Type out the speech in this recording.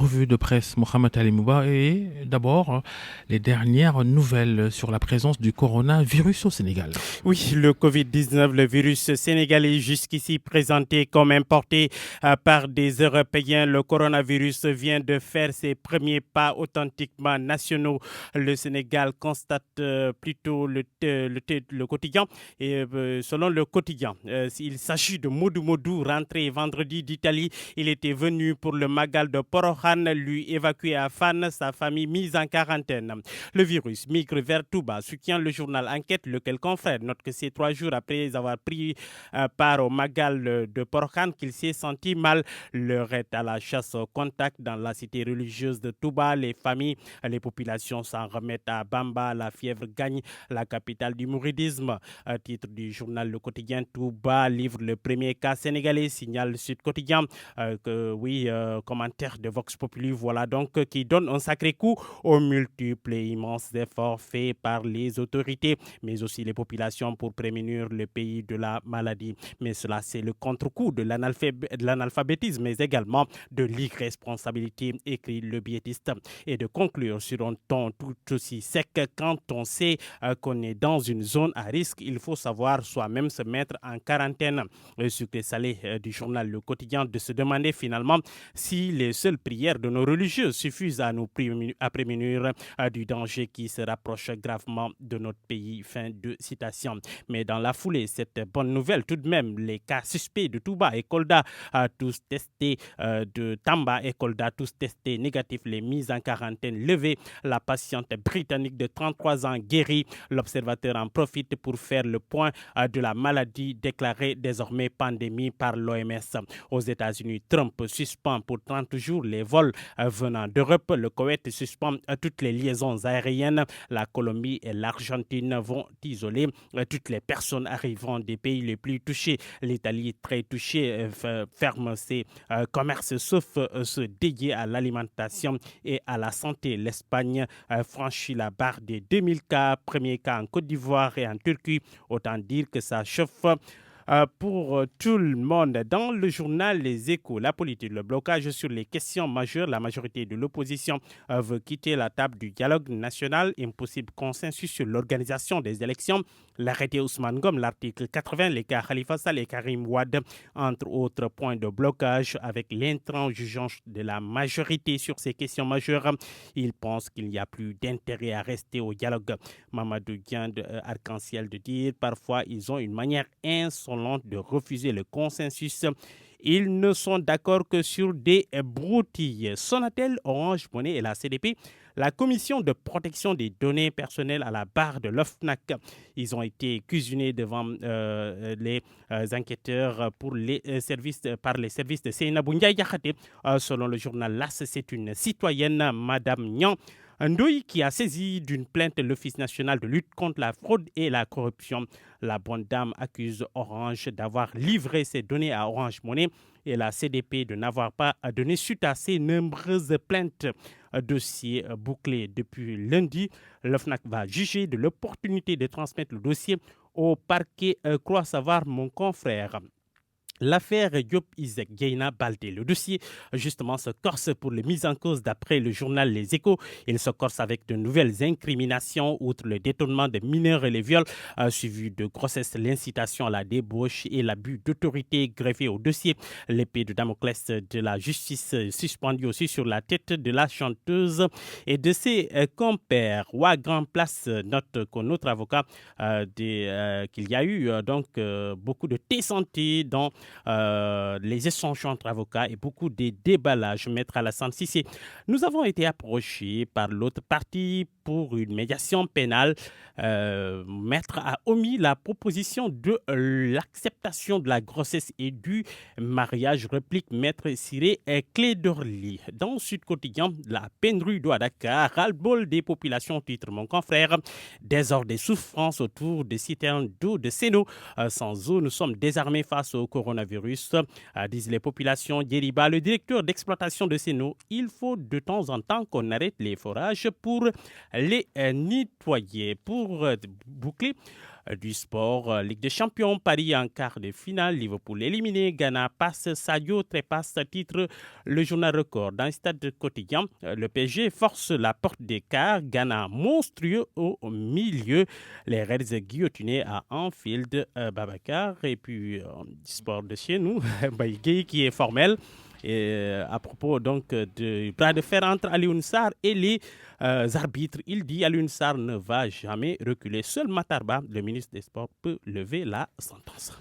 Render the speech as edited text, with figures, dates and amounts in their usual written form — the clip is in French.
revue de presse Mohamed Ali Mouba et d'abord les dernières nouvelles sur la présence du coronavirus au Sénégal. Oui, le Covid-19, le virus sénégalais jusqu'ici présenté comme importé par des Européens, le coronavirus vient de faire ses premiers pas authentiquement nationaux. Le Sénégal constate plutôt le quotidien et selon le quotidien, il s'agit de Modou Modou, rentré vendredi d'Italie. Il était venu pour le Magal de Porokhane, lui évacué à Fan, sa famille mise en quarantaine. Le virus migre vers Touba, soutient le journal Enquête, lequel confrère note que c'est 3 jours après avoir pris part au Magal de Porokhane qu'il s'est senti mal. L'heure est à la chasse au contact dans la cité religieuse de Touba. Les familles, les populations s'en remettent à Bamba. La fièvre gagne la capitale du mouridisme. Titre du journal Le Quotidien, Touba livre le premier cas sénégalais, signale Sud Quotidien. Commentaire de Vox Populi, voilà donc qui donne un sacré coup aux multiples et immenses efforts faits par les autorités, mais aussi les populations pour prémunir le pays de la maladie. Mais cela, c'est le contre-coup de l'analphabétisme, mais également de l'irresponsabilité, écrit le biétiste. Et de conclure sur un ton tout aussi sec, quand on sait qu'on est dans une zone à risque, il faut savoir soi-même se mettre en quarantaine. Sucré salé du journal Le Quotidien de se demander finalement si les seules prières de nos religieux suffisent à nous prémunir du danger qui se rapproche gravement de notre pays. Fin de citation. Mais dans la foulée, cette bonne nouvelle, tout de même, les cas suspects de Touba et Kolda, tous testés, de Tamba et Kolda, tous testés négatifs, les mises en quarantaine levées, la patiente britannique de 33 ans guérie. L'observateur en profite pour faire le point de la maladie déclarée désormais pandémie par l'OMS. Aux États-Unis, Trump suspend pour 30 jours les vols venant d'Europe. Le Koweït suspend toutes les liaisons aériennes. La Colombie et l'Argentine vont isoler toutes les personnes arrivant des pays les plus touchés. L'Italie, très touchée, ferme ses commerces sauf ceux dédiés à l'alimentation et à la santé. L'Espagne franchit la barre des 2000 cas, premier cas en Côte d'Ivoire et en Turquie. Autant dire que ça chauffe pour tout le monde. Dans le journal Les Échos, la politique, le blocage sur les questions majeures, la majorité de l'opposition veut quitter la table du dialogue national. Impossible consensus sur l'organisation des élections. L'arrêté Ousmane Gom, l'article 80, les cas Khalifa Sall et Karim Wade, entre autres points de blocage avec l'intransigeance de la majorité sur ces questions majeures. Ils pensent qu'il n'y a plus d'intérêt à rester au dialogue. Mamadou Dian de Arc-en-Ciel de dire parfois ils ont une manière insolente de refuser le consensus. Ils ne sont d'accord que sur des broutilles. Sonatel, Orange Money et la CDP, la commission de protection des données personnelles à la barre de l'OFNAC. Ils ont été cuisinés devant les enquêteurs par les services de Seynabou Ndiaye Diakhaté. Selon le journal LAS, c'est une citoyenne, Madame Nyan Ndoye, qui a saisi d'une plainte l'Office national de lutte contre la fraude et la corruption. La bonne dame accuse Orange d'avoir livré ses données à Orange Money et la CDP de n'avoir pas donné suite à ses nombreuses plaintes. Dossier bouclé depuis lundi. L'OFNAC va juger de l'opportunité de transmettre le dossier au parquet, croit savoir mon confrère. L'affaire Diop Isaac Gaina Baldé. Le dossier, justement, se corse pour les mises en cause d'après le journal Les Échos. Il se corse avec de nouvelles incriminations, outre le détournement des mineurs et les viols, suivi de grossesse, l'incitation à la débauche et l'abus d'autorité greffé au dossier. L'épée de Damoclès de la justice suspendue aussi sur la tête de la chanteuse et de ses compères. Ouagran Place note qu'un autre avocat qu'il y a eu beaucoup de T-santé dans les échanges entre avocats et beaucoup de déballages. Maître Alassane Cissé, nous avons été approchés par l'autre partie pour une médiation pénale. Maître a omis la proposition de l'acceptation de la grossesse et du mariage, réplique Maître Siré Clédorli. Dans Sud Quotidien, la pénurie d'eau à Dakar, ras-le-bol des populations, titre mon confrère, désordre des souffrances autour des citernes d'eau de Seno. Sans eau, nous sommes désarmés face au coronavirus, disent les populations. Djeriba, le directeur d'exploitation de Seno, il faut de temps en temps qu'on arrête les forages pour les nettoyer. Pour boucler du sport, Ligue des Champions, Paris en quart de finale, Liverpool éliminé, Ghana passe, Sadio trépasse, titre le journal Record. Dans le stade quotidien, le PSG force la porte des quarts, Ghana monstrueux au milieu, les Reds guillotinés à Anfield, Babacar, et puis sport de chez nous, Baïgui qui est formel. Et à propos donc du bras de fer entre Alioune Sarr et les arbitres, il dit Alioune Sarr ne va jamais reculer. Seul Matarba, le ministre des Sports, peut lever la sentence.